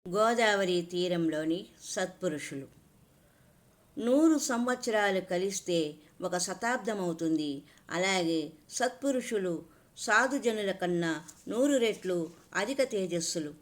గోదావరి తీరంలోని సత్పురుషులు. 100 సంవత్సరాలు కలిస్తే ఒక శతాబ్దమవుతుంది. అలాగే సత్పురుషులు సాధుజనుల కన్నా 100 రెట్లు అధిక తేజస్సులు.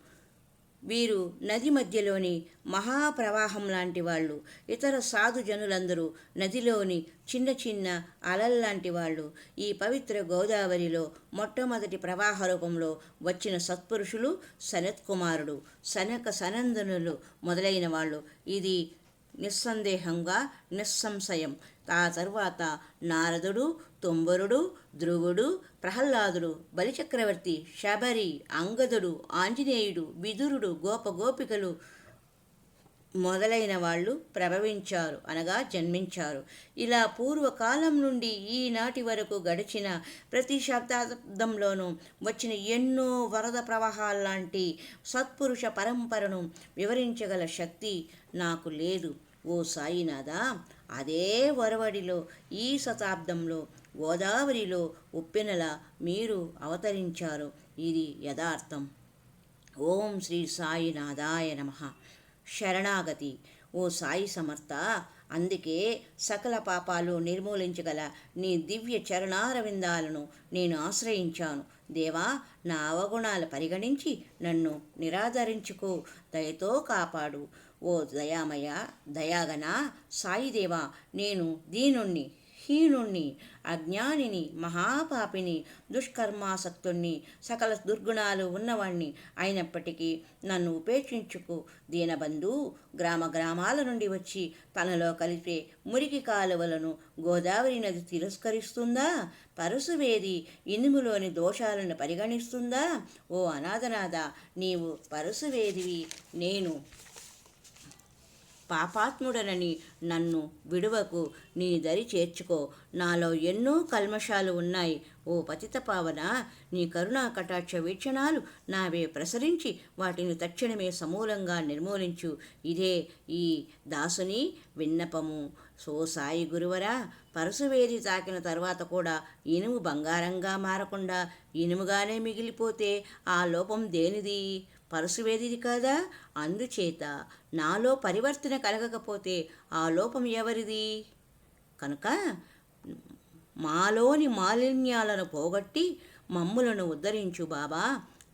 వీరు నది మధ్యలోని మహాప్రవాహం లాంటి వాళ్ళు. ఇతర సాధుజనులందరూ నదిలోని చిన్న చిన్న అలల్లాంటి వాళ్ళు. ఈ పవిత్ర గోదావరిలో మొట్టమొదటి ప్రవాహ రూపంలో వచ్చిన సత్పురుషులు సనత్కుమారుడు, సనక సనందనులు మొదలైన వాళ్ళు. ఇది నిస్సందేహంగా నిస్సంశయం. ఆ తరువాత నారదుడు, తుంబరుడు, ధ్రువుడు, ప్రహ్లాదుడు, బలిచక్రవర్తి, శబరి, అంగదుడు, ఆంజనేయుడు, విదురుడు, గోపికలు మొదలైన వాళ్ళు ప్రభవించారు, అనగా జన్మించారు. ఇలా పూర్వకాలం నుండి ఈనాటి వరకు గడిచిన ప్రతి శతాబ్దంలోనూ వచ్చిన ఎన్నో వరద ప్రవాహాల్లాంటి సత్పురుష పరంపరను వివరించగల శక్తి నాకు లేదు. ఓ సాయినాథా, అదే వరవడిలో ఈ శతాబ్దంలో గోదావరిలో ఉప్పెనలా మీరు అవతరించారు. ఇది యథార్థం. ఓం శ్రీ సాయినాథాయ నమః. శరణాగతి. ఓ సాయి సమర్థ, అందుకే సకల పాపాలు నిర్మూలించగల నీ దివ్య చరణారవిందాలను నేను ఆశ్రయించాను. దేవా, నా అవగుణాలు పరిగణించి నన్ను నిరాదరించుకో, దయతో కాపాడు. ఓ దయామయ, దయాగణ సాయిదేవా, నేను దీనుణ్ణి, హీనుణ్ణి, అజ్ఞానిని, మహాపాపిని, దుష్కర్మాసక్తుణ్ణి, సకల దుర్గుణాలు ఉన్నవాణ్ణి అయినప్పటికీ నన్ను ఉపేక్షించుకు. దీనబంధు గ్రామ గ్రామాల నుండి వచ్చి తనలో కలిపే మురికి కాలువలను గోదావరి నది తిరస్కరిస్తుందా? పరశువేది ఇనుములోని దోషాలను పరిగణిస్తుందా? ఓ అనాథనాథ, నీవు పరశువేదివి, నేను పాపాత్ముడనని నన్ను విడువకు, నీ దరి చేర్చుకో. నాలో ఎన్నో కల్మషాలు ఉన్నాయి. ఓ పతిత పావన, నీ కరుణా కటాక్ష వీక్షణాలు నావే ప్రసరించి వాటిని తక్షణమే సమూలంగా నిర్మూలించు. ఇదే ఈ దాసుని విన్నపము. సో సాయి గురువరా, పరశువేది తాకిన తర్వాత కూడా ఇనుము బంగారంగా మారకుండా ఇనుముగానే మిగిలిపోతే ఆ లోపం దేనిది? పరశువేదిది కాదా? అందుచేత నాలో పరివర్తన కలగకపోతే ఆ లోపం ఎవరిది? కనుక మాలోని మాలిన్యాలను పోగొట్టి మమ్ములను ఉద్ధరించు బాబా.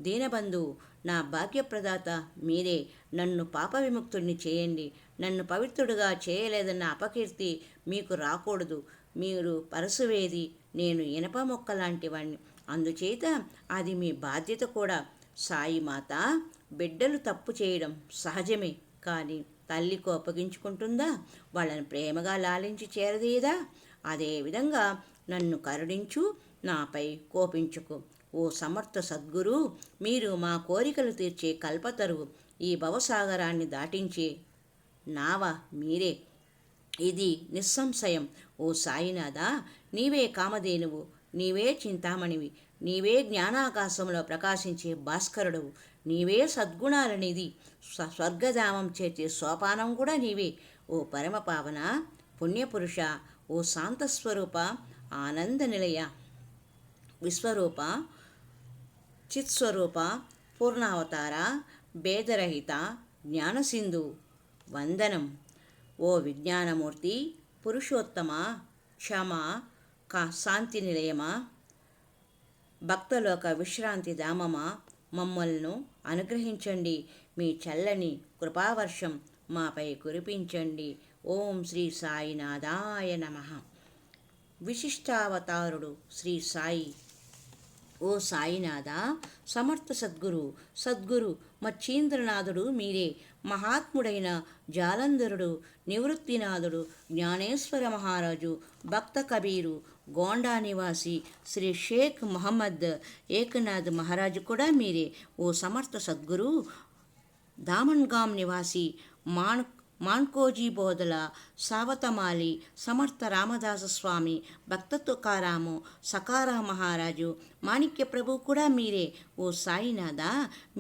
దీనబంధు, నా భాగ్యప్రదాత మీరే. నన్ను పాప విముక్తుడిని చేయండి. నన్ను పవిత్రుడుగా చేయలేదన్న అపకీర్తి మీకు రాకూడదు. మీరు పరశువేది, నేను ఇనప మొక్క లాంటి వాణ్ణి. అందుచేత అది మీ బాధ్యత కూడా. సాయిమాత, బిడ్డలు తప్పు చేయడం సహజమే, కానీ తల్లి కోపగించుకుంటుందా? వాళ్ళని ప్రేమగా లాలించి చేరదీయదా? అదేవిధంగా నన్ను కరుణించు, నాపై కోపించుకు. ఓ సమర్థ సద్గురు, మీరు మా కోరికలు తీర్చే కల్పతరువు, ఈ భవసాగరాన్ని దాటించే నావ మీరే. ఇది నిస్సంశయం. ఓ సాయినాథ, నీవే కామధేనువు, నీవే చింతామణివి, నీవే జ్ఞానాకాశంలో ప్రకాశించే భాస్కరుడవు, నీవే సద్గుణాలనిది, స్వర్గధామం చేర్చే సోపానం కూడా నీవే. ఓ పరమపావన పుణ్యపురుష, ఓ శాంతస్వరూప, ఆనంద నిలయ, విశ్వరూప, చిత్స్వరూప, పూర్ణావతార, భేదరహిత, జ్ఞానసింధు, వందనం. ఓ విజ్ఞానమూర్తి, పురుషోత్తమ, క్షమ, శాంతి నిలయమా, భక్తలోక విశ్రాంతి ధామమా, మమ్మల్ని అనుగ్రహించండి. మీ చల్లని కృపావర్షం మాపై కురిపించండి. ఓం శ్రీ సాయినాథాయ నమః. విశిష్టావతారుడు శ్రీ సాయి. ఓ సాయినాథ, సమర్థ సద్గురు మచ్చీంద్రనాథుడు మీరే. మహాత్ముడైన జాలంధరుడు, నివృత్తినాథుడు, జ్ఞానేశ్వర మహారాజు, భక్త కబీరు, గోండా నివాసి శ్రీ షేక్ మొహమ్మద్ ఏకనాథ్ మహారాజు కూడా మీరే. ఓ సమర్థ సద్గురు, దామన్గాం నివాసి, మాన్కోజీ బోధల, సావతమాలి, సమర్థ రామదాసస్వామి, భక్త తుకారాము, సకారా మహారాజు, మాణిక్య ప్రభు కూడా మీరే. ఓ సాయినాథ,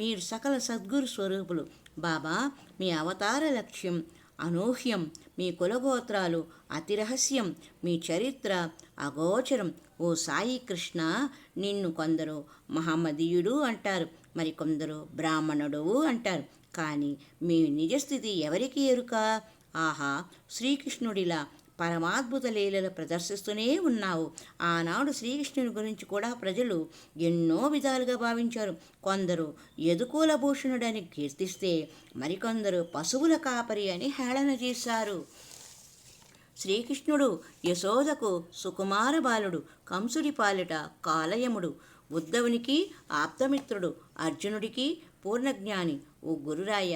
మీరు సకల సద్గురు స్వరూపులు. బాబా, మీ అవతార లక్ష్యం అనూహ్యం, మీ కులగోత్రాలు అతి రహస్యం, మీ చరిత్ర అగోచరం. ఓ సాయి కృష్ణ, నిన్ను కొందరు మహమ్మదీయుడు అంటారు, మరికొందరు బ్రాహ్మణుడు అంటారు. కానీ మీ నిజస్థితి ఎవరికి ఎరుక? ఆహా, శ్రీకృష్ణుడిలా పరమాద్భుత లీలలు ప్రదర్శిస్తూనే ఉన్నావు. ఆనాడు శ్రీకృష్ణుని గురించి కూడా ప్రజలు ఎన్నో విధాలుగా భావించారు. కొందరు యదుకూల భూషణుడని కీర్తిస్తే, మరికొందరు పశువుల కాపరి అని హేళన చేశారు. శ్రీకృష్ణుడు యశోదకు సుకుమార బాలుడు, కంసుడి పాలిట కాలయముడు, ఉద్ధవునికి ఆప్తమిత్రుడు, అర్జునుడికి పూర్ణజ్ఞాని. ఓ గురురాయ,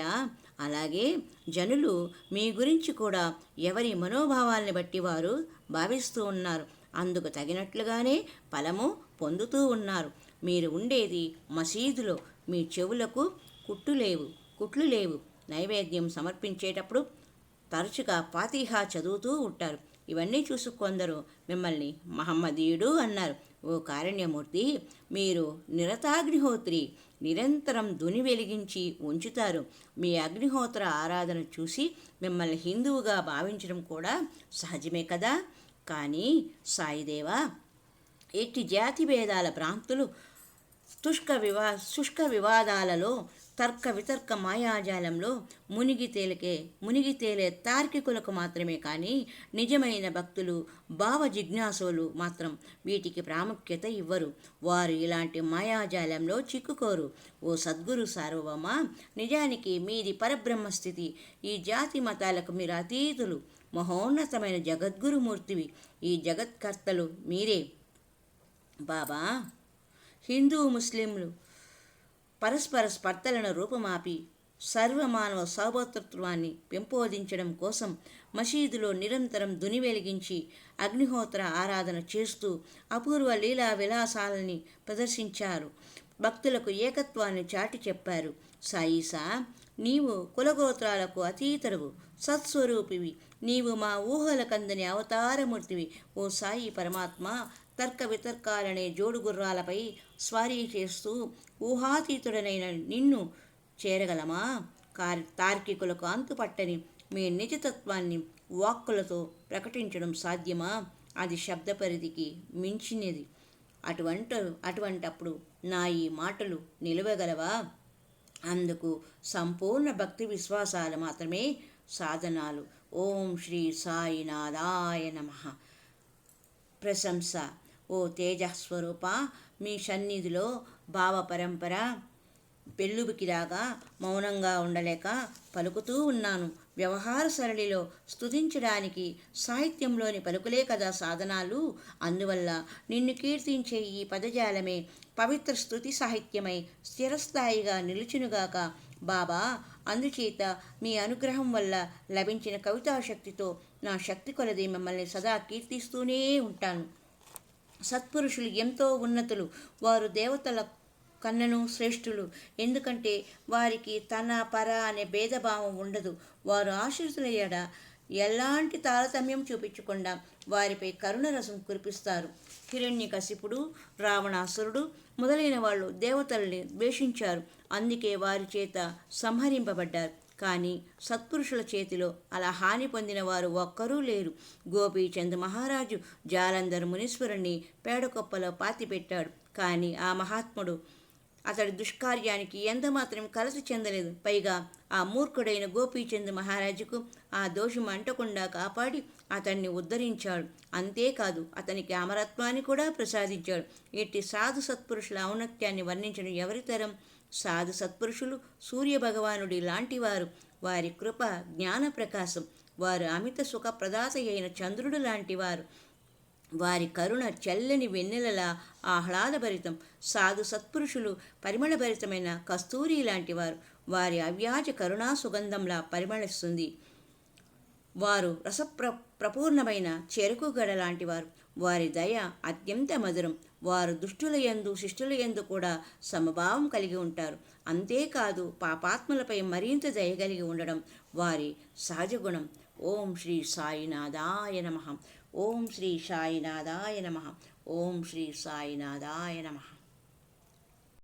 అలాగే జనులు మీ గురించి కూడా ఎవరి మనోభావాల్ని బట్టి వారు భావిస్తూ ఉన్నారు. అందుకు తగినట్లుగానే ఫలము పొందుతూ ఉన్నారు. మీరు ఉండేది మసీదులో, మీ చెవులకు కుట్లు లేవు. నైవేద్యం సమర్పించేటప్పుడు తరచుగా ఫాతిహా చదువుతూ ఉంటారు. ఇవన్నీ చూసి కొందరు మిమ్మల్ని మహమ్మదీయుడు అన్నారు. ఓ కారుణ్యమూర్తి, మీరు నిరతాగ్నిహోత్రి, నిరంతరం దుని వెలిగించి ఉంచుతారు. మీ అగ్నిహోత్ర ఆరాధన చూసి మిమ్మల్ని హిందువుగా భావించడం కూడా సహజమే కదా. కానీ సాయిదేవా, ఎట్టి జాతి భేదాల భ్రాంతులు, శుష్క వివాదాలలో, తర్క వితర్క మాయాజాలంలో మునిగి తేలే తార్కికులకు మాత్రమే కానీ నిజమైన భక్తులు, భావ జిజ్ఞాసులు మాత్రం వీటికి ప్రాముఖ్యత ఇవ్వరు. వారు ఇలాంటి మాయాజాలంలో చిక్కుకోరు. ఓ సద్గురు సార్వభౌమ, నిజానికి మీది పరబ్రహ్మస్థితి. ఈ జాతి మతాలకు మీరు అతీతులు, మహోన్నతమైన జగద్గురుమూర్తివి. ఈ జగత్కర్తలు మీరే. బాబా, హిందూ ముస్లింలు పరస్పర స్పర్ధలను రూపమాపి సర్వమానవ సౌభ్రాతృత్వాన్ని పెంపొందించడం కోసం మసీదులో నిరంతరం దుని వెలిగించి అగ్నిహోత్ర ఆరాధన చేస్తూ అపూర్వ లీలా విలాసాలని ప్రదర్శించారు. భక్తులకు ఏకత్వాన్ని చాటి చెప్పారు. సాయిసా, నీవు కులగోత్రాలకు అతీతరువు, సత్స్వరూపివి. నీవు మా ఊహలకందని అవతారమూర్తివి. ఓ సాయి పరమాత్మ, తర్క వితర్కాలనే జోడు గుర్రాలపై స్వారీ చేస్తూ ఊహాతీతుడనైన నిన్ను చేరగలమా? తార్కికులకు అంతుపట్టని మీ నిజతత్వాన్ని వాక్కులతో ప్రకటించడం సాధ్యమా? అది శబ్ద పరిధికి మించినది. అటువంటప్పుడు నా ఈ మాటలు నిలవగలవా? అందుకు సంపూర్ణ భక్తి విశ్వాసాలు మాత్రమే సాధనాలు. ఓం శ్రీ సాయినాథాయ నమః. ప్రశంస. ఓ తేజస్వరూప, మీ సన్నిధిలో భావ పరంపర పెళ్ళుబికిరాగా మౌనంగా ఉండలేక పలుకుతూ ఉన్నాను. వ్యవహార సరళిలో స్తుతించడానికి సాహిత్యంలోని పలుకులే కదా సాధనాలు. అందువల్ల నిన్ను కీర్తించే ఈ పదజాలమే పవిత్ర స్తుతి సాహిత్యమై స్థిరస్థాయిగా నిలుచునుగాక. బాబా, అందుచేత మీ అనుగ్రహం వల్ల లభించిన కవితాశక్తితో నా శక్తి కొలది మిమ్మల్ని సదా కీర్తిస్తూనే ఉంటాను. సత్పురుషులు ఎంతో ఉన్నతులు. వారు దేవతల కన్నను శ్రేష్ఠులు. ఎందుకంటే వారికి తన పర అనే భేదభావం ఉండదు. వారు ఆశ్రితుల ఎడ ఎలాంటి తారతమ్యం చూపించకుండా వారిపై కరుణరసం కురిపిస్తారు. హిరణ్యకశిపుడు, రావణాసురుడు మొదలైన వాళ్ళు దేవతల్ని ద్వేషించారు. అందుకే వారి చేత సంహరింపబడ్డారు. కానీ సత్పురుషుల చేతిలో అలా హాని పొందిన వారు ఒక్కరూ లేరు. గోపీచంద్ మహారాజు జాలంధర్ మునీశ్వరుణ్ణి పేడకొప్పలో పాతిపెట్టాడు. కానీ ఆ మహాత్ముడు అతడి దుష్కార్యానికి ఎంతమాత్రం కలసి చెందలేదు. పైగా ఆ మూర్ఖుడైన గోపీచంద్ మహారాజుకు ఆ దోషం అంటకుండా కాపాడి అతన్ని ఉద్ధరించాడు. అంతేకాదు, అతనికి అమరత్వాన్ని కూడా ప్రసాదించాడు. ఇట్టి సాధు సత్పురుషుల ఔన్నత్యాన్ని వర్ణించడం ఎవరితరం? సాధు సత్పురుషులు సూర్యభగవానుడి లాంటివారు. వారి కృప జ్ఞాన ప్రకాశం. వారు అమిత సుఖప్రదాత అయిన చంద్రుడు లాంటివారు. వారి కరుణ చల్లని వెన్నెలలా ఆహ్లాదభరితం. సాధు సత్పురుషులు పరిమళభరితమైన కస్తూరి లాంటివారు. వారి అవ్యాజ కరుణా సుగంధంలా పరిమళిస్తుంది. వారు ప్రపూర్ణమైన చెరుకు గడ లాంటివారు. వారి దయ అత్యంత మధురం. వారు దుష్టుల యందు శిష్టుల యందు కూడా సమభావం కలిగి ఉంటారు. అంతేకాదు, పాపాత్ములపై మరింత దయ కలిగి ఉండడం వారి సహజ గుణం. ఓం శ్రీ సాయినాథాయ నమః. ఓం శ్రీ సాయినాథాయ నమః. ఓం శ్రీ సాయినాథాయ నమః.